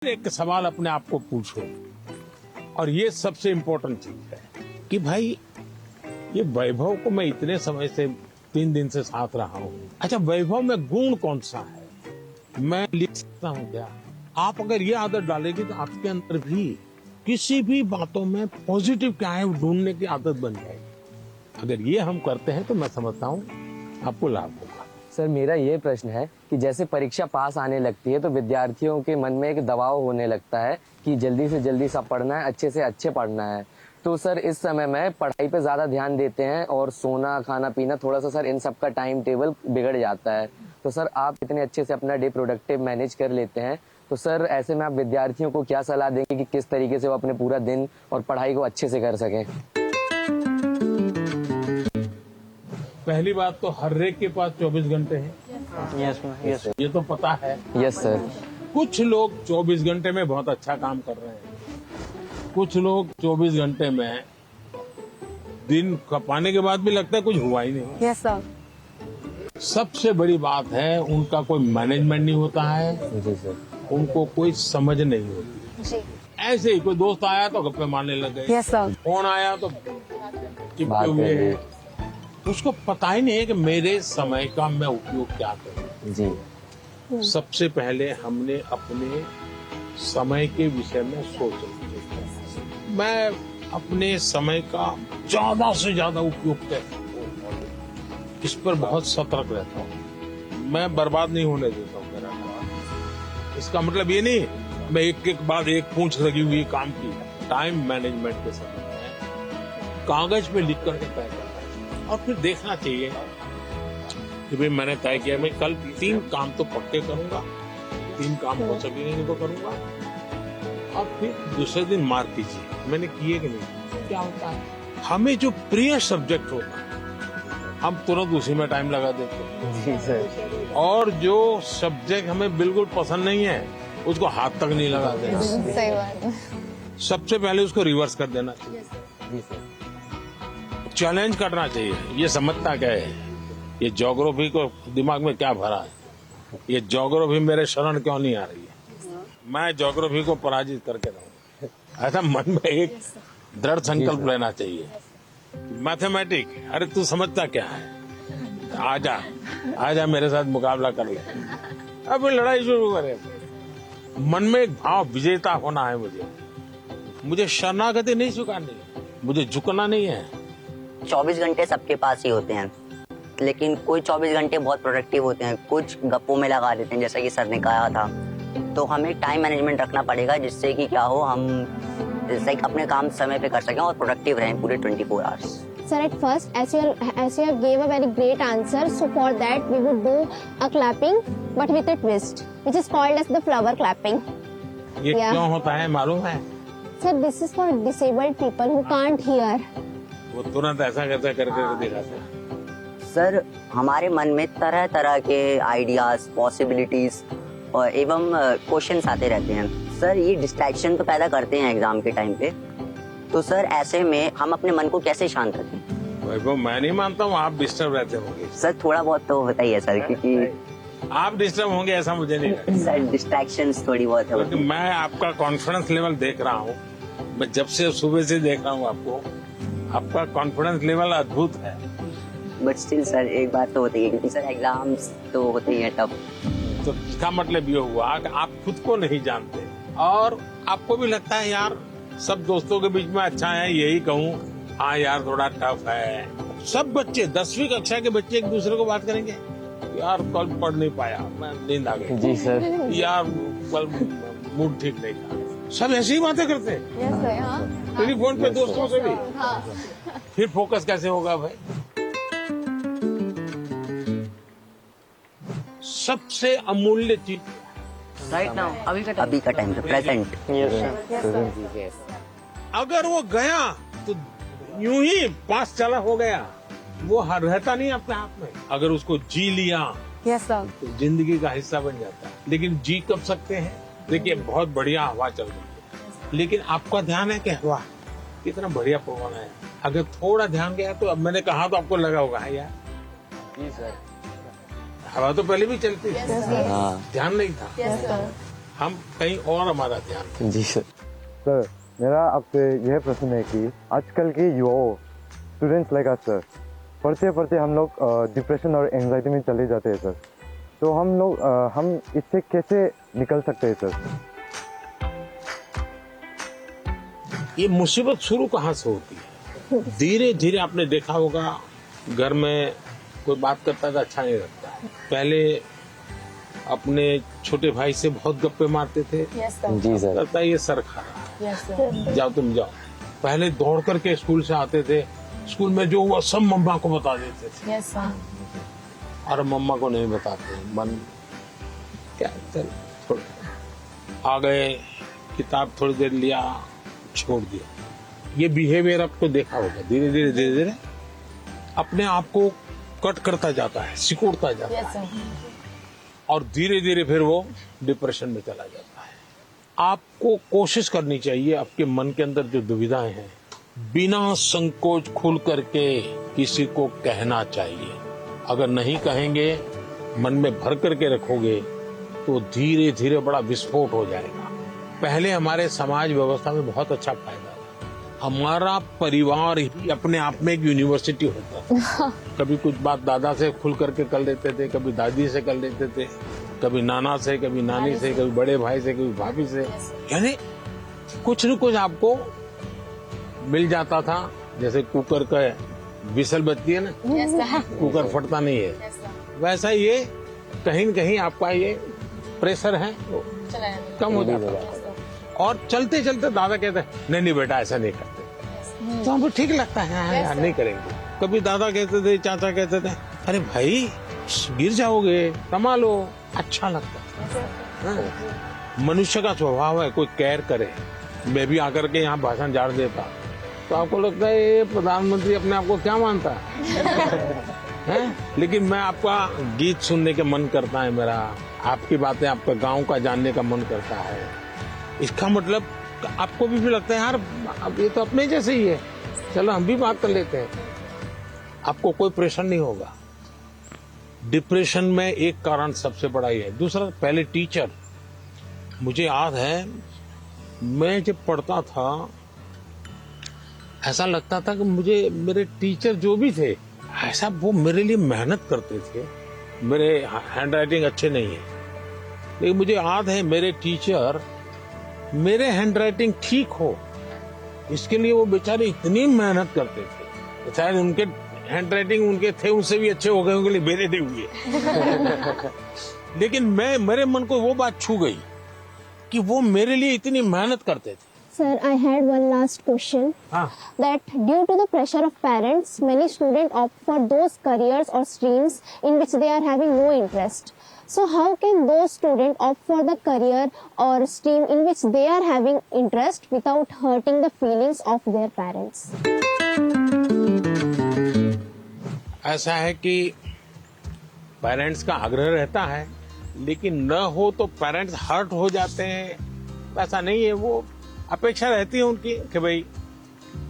एक सवाल अपने आप को पूछो, और ये सबसे इम्पोर्टेंट चीज है कि भाई ये वैभव को मैं इतने समय से 3 दिन से साथ रहा हूँ। अच्छा, वैभव में गुण कौन सा है, मैं लिख सकता हूँ क्या? आप अगर ये आदत डालेगी तो आपके अंदर भी किसी भी बातों में पॉजिटिव क्या है ढूंढने की आदत बन जाएगी। अगर ये हम करते हैं तो मैं समझता हूँ आपको लाभ होगा। सर, मेरा ये प्रश्न है कि जैसे परीक्षा पास आने लगती है तो विद्यार्थियों के मन में एक दबाव होने लगता है कि जल्दी से जल्दी सब पढ़ना है, अच्छे से अच्छे पढ़ना है। तो सर इस समय में पढ़ाई पे ज्यादा ध्यान देते हैं और सोना खाना पीना थोड़ा सा सर इन सब का टाइम टेबल बिगड़ जाता है। तो सर आप इतने अच्छे से अपना डे प्रोडक्टिव मैनेज कर लेते हैं, तो सर ऐसे में आप विद्यार्थियों को क्या सलाह देंगे कि किस तरीके से वो अपने पूरा दिन और पढ़ाई को अच्छे से कर सकें? पहली बात तो हर एक के पास 24 घंटे हैं। यस ये तो पता है। Yes sir. कुछ लोग 24 घंटे में बहुत अच्छा काम कर रहे हैं, कुछ लोग 24 घंटे में दिन खपाने के बाद भी लगता है कुछ हुआ ही नहीं। Yes sir. सबसे बड़ी बात है उनका कोई मैनेजमेंट नहीं होता है, जी सर। उनको कोई समझ नहीं होती। जी। ऐसे ही कोई दोस्त आया तो गप्पे मारने लग गए, यस सर। फोन आया तो चिपके बात हुए कर हैं। उसको पता ही नहीं है कि मेरे समय का मैं उपयोग क्या करूं। जी। सबसे पहले हमने अपने समय के विषय में सोचना, मैं अपने समय का ज्यादा से ज्यादा उपयोग कैसे करूं, इस पर बहुत सतर्क रहता हूं। मैं बर्बाद नहीं होने देता हूं मेरा काम। इसका मतलब ये नहीं मैं एक एक बाद एक पूंछ लगी हुई काम की। टाइम मैनेजमेंट के समय में कागज पे लिख करके तय करना चाहिए और फिर देखना चाहिए कि भाई मैंने तय किया मैं कल 3 काम तो पक्के करूंगा, 3 काम हो सकेंगे तो करूंगा, और फिर दूसरे दिन मार्क कीजिए मैंने किए कि नहीं। क्या होता है, हमें जो प्रिय सब्जेक्ट होता है हम तुरंत उसी में टाइम लगा देते हैं, जी सर। और जो सब्जेक्ट हमें बिल्कुल पसंद नहीं है उसको हाथ तक नहीं लगाते हैं। सही बात है। सबसे पहले उसको रिवर्स कर देना चाहिए, जी सर। चैलेंज करना चाहिए। ये समझता क्या है, ये ज्योग्राफी को दिमाग में क्या भरा है, ये ज्योग्राफी मेरे शरण क्यों नहीं आ रही है, मैं ज्योग्राफी को पराजित करके रहूं। ऐसा मन में एक दृढ़ संकल्प लेना चाहिए। मैथमेटिक, अरे तू समझता क्या है, आजा आजा मेरे साथ मुकाबला कर ले, अब लड़ाई शुरू करें। मन में एक भाव विजेता होना है, मुझे शरणागति नहीं स्वीकारनी है, मुझे झुकना नहीं है। 24 घंटे सबके पास ही होते हैं, लेकिन कोई 24 घंटे बहुत प्रोडक्टिव होते हैं, कुछ गप्पों में लगा देते हैं, जैसा कि सर ने कहा था। तो हमें टाइम मैनेजमेंट रखना पड़ेगा, जिससे कि क्या हो, हम जैसे कि अपने काम समय पे कर सकें और प्रोडक्टिव रहें पूरे 24 hours. Sir, at first, as you gave a very great answer, so for that we would do a clapping, but with a twist, which is called as the flower clapping. ये Yeah. क्यों होता है मालूम है? Sir, this is for disabled people who can't hear. वो तुरंत ऐसा करके दिखाते हैं। सर, हमारे मन में तरह तरह के आइडियाज, पॉसिबिलिटीज और एवं क्वेश्चंस आते रहते हैं। सर, ये डिस्ट्रैक्शन तो पैदा करते हैं एग्जाम के टाइम पे। तो सर ऐसे में हम अपने मन को कैसे शांत रखें? वैभव, मैं नहीं मानता हूँ आप डिस्टर्ब रहते होंगे। सर थोड़ा बहुत तो होता ही है सर, क्योंकि आप डिस्टर्ब होंगे ऐसा मुझे नहीं लगता, सर डिस्ट्रैक्शंस थोड़ी बहुत है। क्योंकि मैं आपका कॉन्फिडेंस लेवल देख रहा हूँ। मैं जब से सुबह से देख रहा हूँ आपको, आपका कॉन्फिडेंस लेवल अद्भुत है। बट स्टिल सर एक बात तो होती है, क्योंकि सर एग्जाम्स तो होते ही है टफ। तो इसका मतलब ये हुआ कि आप खुद को नहीं जानते और आपको भी लगता है यार सब दोस्तों के बीच में अच्छा है, यही कहूँ हाँ यार थोड़ा टफ है। सब बच्चे 10वीं कक्षा के बच्चे एक दूसरे को बात करेंगे, यार कल पढ़ नहीं पाया, मैं नींद आ गई, जी सर। यार कल मूड ठीक नहीं था। सब ऐसी ही बातें करते हैं यस सर। हाँ। टेलीफोन पे दोस्तों से भी। हाँ। फिर फोकस कैसे होगा भाई? सबसे अमूल्य चीज राइट नाउ, अभी का टाइम पे प्रेजेंट। अगर वो गया तो यूं ही पास चला हो गया, वो रहता नहीं अपने हाथ में। अगर उसको जी लिया यस सर। तो जिंदगी का हिस्सा बन जाता है। लेकिन जी कब सकते हैं? देखिए बहुत बढ़िया हवा चल रही है, लेकिन आपका ध्यान है कि हवा कितना बढ़िया पवन है। अगर थोड़ा ध्यान गया तो, अब मैंने कहा तो आपको लगा होगा यार जी सर। हवा तो पहले भी चलती थी, हाँ। ध्यान नहीं था। Yes sir. हम कहीं और हमारा ध्यान। जी सर। सर मेरा आपसे यह प्रश्न है कि आजकल के युवाओं स्टूडेंट्स लाइक अस सर पढ़ते पढ़ते हम लोग डिप्रेशन और एंजाइटी में चले जाते हैं सर, तो हम इससे कैसे निकल सकते हैं सर? ये मुसीबत शुरू कहाँ से होती है? धीरे धीरे आपने देखा होगा, घर में कोई बात करता है तो अच्छा नहीं लगता। पहले अपने छोटे भाई से बहुत गप्पे मारते थे, जी सर। लगता है ये सर खा रहा है, जाओ तुम जाओ। पहले दौड़ करके स्कूल से आते थे, स्कूल में जो हुआ सब मम्मा को बता देते थे, और मम्मा को नहीं बताते। मन क्या, चल थोड़ा आ गए, किताब थोड़ी देर लिया, छोड़ दिया। ये बिहेवियर आपको देखा होगा, धीरे धीरे अपने आप को कट करता जाता है, सिकोड़ता जाता है, और धीरे धीरे फिर वो डिप्रेशन में चला जाता है। आपको कोशिश करनी चाहिए, आपके मन के अंदर जो दुविधाएं हैं, बिना संकोच खुल करके किसी को कहना चाहिए। अगर नहीं कहेंगे, मन में भर करके रखोगे, तो धीरे धीरे बड़ा विस्फोट हो जाएगा। पहले हमारे समाज व्यवस्था में बहुत अच्छा फायदा था। हमारा परिवार ही अपने आप में एक यूनिवर्सिटी होता था। कभी कुछ बात दादा से खुल करके कर लेते थे, कभी दादी से कर लेते थे, कभी नाना से, कभी नानी से, कभी बड़े भाई से, कभी भाभी से। यानी कुछ न कुछ आपको मिल जाता था। जैसे कुकर का विसल बजती है ना, कुकर फटता नहीं है, वैसा ये कहीं न कहीं आपका ये प्रेशर है वो कम हो जाता है। और चलते चलते दादा कहते हैं नहीं बेटा ऐसा नहीं करते, तो हमको ठीक लगता है, हाँ यार नहीं करेंगे। कभी दादा कहते थे, चाचा कहते थे, अरे भाई गिर जाओगे, संभालो, अच्छा लगता है। मनुष्य का स्वभाव है, कोई केयर करे। मैं भी आकर के यहाँ भाषण झाड़ देता तो आपको लगता है ये प्रधानमंत्री अपने आप को क्या मानता है? लेकिन मैं आपका गीत सुनने का मन करता है, मेरा आपकी बातें, आपका गांव का जानने का मन करता है। इसका मतलब आपको भी लगता है यार अब ये तो अपने जैसे ही है, चलो हम भी बात कर लेते हैं। आपको कोई प्रेशर नहीं होगा। डिप्रेशन में एक कारण सबसे बड़ा ही है। दूसरा, पहले टीचर, मुझे याद है मैं जब पढ़ता था ऐसा लगता था कि मुझे मेरे टीचर जो भी थे, ऐसा वो मेरे लिए मेहनत करते थे। मेरे हैंड राइटिंग अच्छे नहीं है, लेकिन मुझे याद है मेरे टीचर मेरे हैंड राइटिंग ठीक हो इसके लिए वो बेचारे इतनी मेहनत करते थे। शायद उनके हैंड राइटिंग उनके थे उनसे भी अच्छे हो गए होंगे, मेरे नहीं हुए। लेकिन मेरे मन को वो बात छू गई कि वो मेरे लिए इतनी मेहनत करते थे। Sir, I had one last question. That due to the pressure of parents, many students opt for those careers or streams in which they are having no interest. So how can those students opt for the career or stream in which they are having interest without hurting the feelings of their parents? ऐसा है कि parents का आग्रह रहता है, लेकिन न हो तो पेरेंट्स हर्ट हो जाते हैं। ऐसा नहीं है, वो अपेक्षा रहती है उनकी कि भाई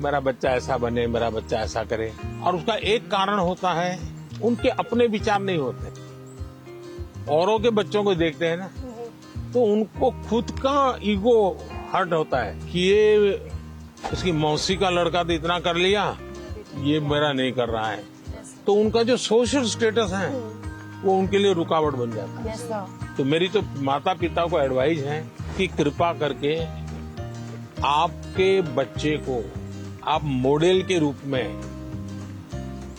मेरा बच्चा ऐसा बने, मेरा बच्चा ऐसा करे। और उसका एक कारण होता है, उनके अपने विचार नहीं होते। औरों के बच्चों को देखते हैं ना, तो उनको खुद का ईगो हर्ट होता है कि ये उसकी मौसी का लड़का तो इतना कर लिया, ये मेरा नहीं कर रहा है। तो उनका जो सोशल स्टेटस है वो उनके लिए रुकावट बन जाता है। तो मेरी तो माता पिता को एडवाइस है कि कृपा करके आपके बच्चे को आप मॉडल के रूप में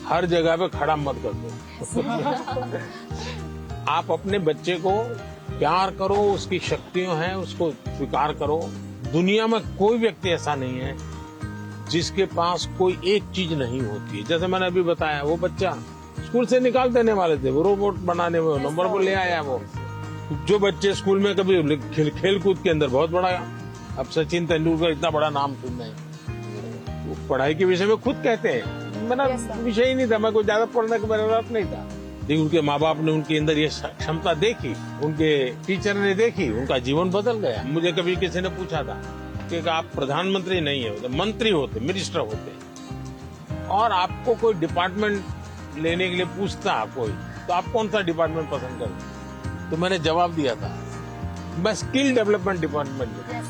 हर जगह पे खड़ा मत कर दो। आप अपने बच्चे को प्यार करो, उसकी शक्तियां हैं उसको स्वीकार करो। दुनिया में कोई व्यक्ति ऐसा नहीं है जिसके पास कोई एक चीज नहीं होती है। जैसे मैंने अभी बताया, वो बच्चा स्कूल से निकाल देने वाले थे, वो रोबोट बनाने में नंबर पर ले आया। वो जो बच्चे स्कूल में कभी खेल कूद के अंदर बहुत बड़ा, अब सचिन तेंदुलकर इतना बड़ा नाम सुन रहे हैं, वो पढ़ाई के विषय में खुद कहते हैं मेरा विषय ही नहीं था, मैं कोई ज्यादा पढ़ने का मेरा रस नहीं था। लेकिन उनके माँ बाप ने उनके अंदर ये क्षमता देखी, उनके टीचर ने देखी, उनका जीवन बदल गया। मुझे कभी किसी ने पूछा था कि आप प्रधानमंत्री नहीं है, मंत्री होते, मिनिस्टर होते, और आपको कोई डिपार्टमेंट लेने के लिए पूछता कोई, तो आप कौन सा डिपार्टमेंट पसंद करते? तो मैंने जवाब दिया था मैं स्किल डेवलपमेंट डिपार्टमेंट में,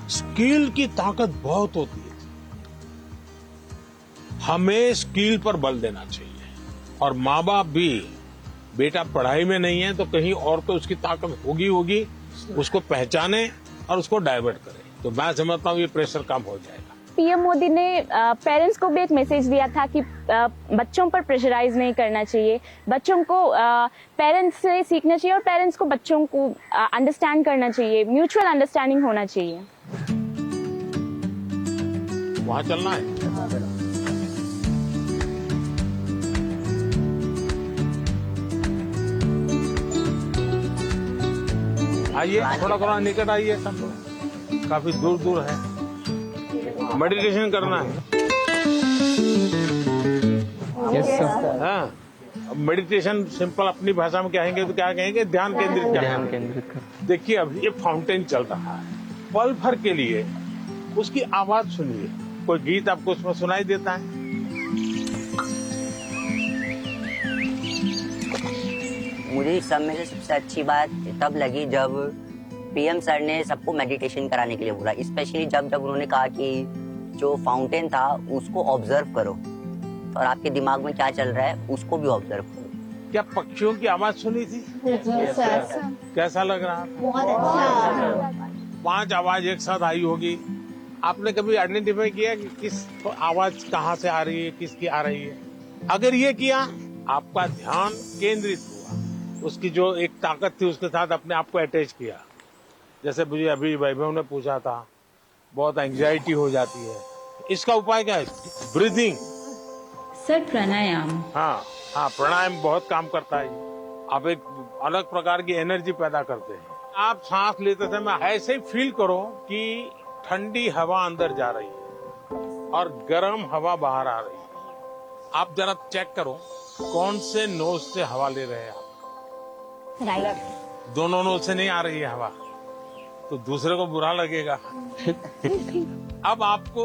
स्किल की ताकत बहुत होती है। हमें स्किल पर बल देना चाहिए और माँ बाप भी, बेटा पढ़ाई में नहीं है तो कहीं और तो उसकी ताकत होगी, उसको पहचाने और उसको डाइवर्ट करे, तो मैं समझता हूँ ये प्रेशर कम हो जाएगा। पीएम मोदी ने पेरेंट्स को भी एक मैसेज दिया था कि बच्चों पर प्रेशराइज नहीं करना चाहिए, बच्चों को पेरेंट्स से सीखना चाहिए और पेरेंट्स को बच्चों को अंडरस्टैंड करना चाहिए, म्यूचुअल अंडरस्टैंडिंग होना चाहिए। वहां चलना है। आइए, थोड़ा निकट आइए, सब लोग काफी दूर दूर है। मेडिटेशन करना है। हाँ, मेडिटेशन सिंपल अपनी भाषा में कहेंगे तो क्या कहेंगे? ध्यान केंद्रित करना। देखिए अभी ये फाउंटेन चल रहा है, पल भर के लिए उसकी आवाज सुनिए। कोई गीत आपको उसमें सुनाई देता है? मुझे इस सब में से सबसे अच्छी बात तब लगी जब पीएम सर ने सबको मेडिटेशन कराने के लिए बोला, स्पेशली जब उन्होंने कहा कि जो फाउंटेन था उसको ऑब्जर्व करो और आपके दिमाग में क्या चल रहा है उसको भी ऑब्जर्व करो। क्या पक्षियों की आवाज सुनी थी? कैसा लग रहा? बहुत अच्छा। 5 आवाज एक साथ आई होगी। आपने कभी आइडेंटिफाई किया कि किस आवाज कहाँ से आ रही है, किसकी आ रही है? अगर ये किया, आपका ध्यान केंद्रित हुआ, उसकी जो एक ताकत थी उसके साथ अपने आप को अटैच किया। जैसे मुझे अभी वैभव ने पूछा था, बहुत एंजाइटी हो जाती है, इसका उपाय क्या है? ब्रीदिंग। सर प्राणायाम। हाँ, प्राणायाम बहुत काम करता है। आप एक अलग प्रकार की एनर्जी पैदा करते हैं। आप सांस लेते समय ऐसे ही फील करो कि ठंडी हवा अंदर जा रही है और गर्म हवा बाहर आ रही है। आप जरा चेक करो कौन से नोज से हवा ले रहे हैं आप। राइट। दोनों नोज से नहीं आ रही है हवा तो दूसरे को बुरा लगेगा। अब आपको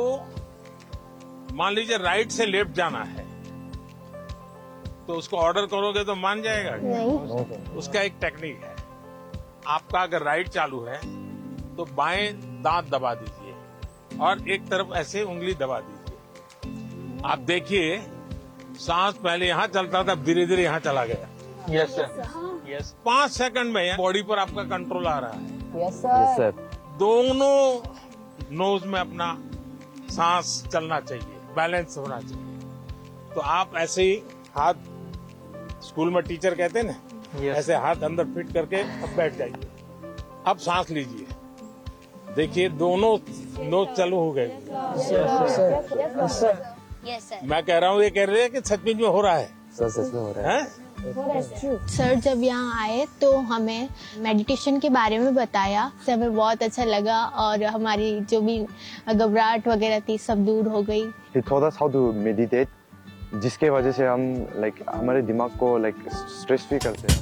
मान लीजिए राइट से लेफ्ट जाना है तो उसको ऑर्डर करोगे तो मान जाएगा? नहीं। उसका एक टेक्निक है। आपका अगर राइट चालू है तो बाएं दांत दबा दीजिए और एक तरफ ऐसे उंगली दबा दीजिए। आप देखिए सांस पहले यहाँ चलता था, धीरे धीरे यहाँ चला गया। Yes sir, yes. 5 सेकंड में बॉडी पर आपका कंट्रोल आ रहा है। Yes sir. दोनों नोज में अपना सांस चलना चाहिए, बैलेंस होना चाहिए। तो आप ऐसे ही हाथ, स्कूल में टीचर कहते हैं ना, ऐसे हाथ अंदर फिट करके अब बैठ जाइए। अब सांस लीजिए, देखिए दोनों नोज चालू हो गए। मैं कह रहा हूँ, ये कह रहे हैं कि सचमुच में हो रहा है? सर सच में हो रहा है। सर जब यहाँ आए तो हमें मेडिटेशन के बारे में बताया, से हमें बहुत अच्छा लगा और हमारी जो भी घबराहट वगैरह थी सब दूर हो गई। He taught us how to meditate, जिसके वजह से हम हमारे दिमाग को स्ट्रेस फ्री करते हैं।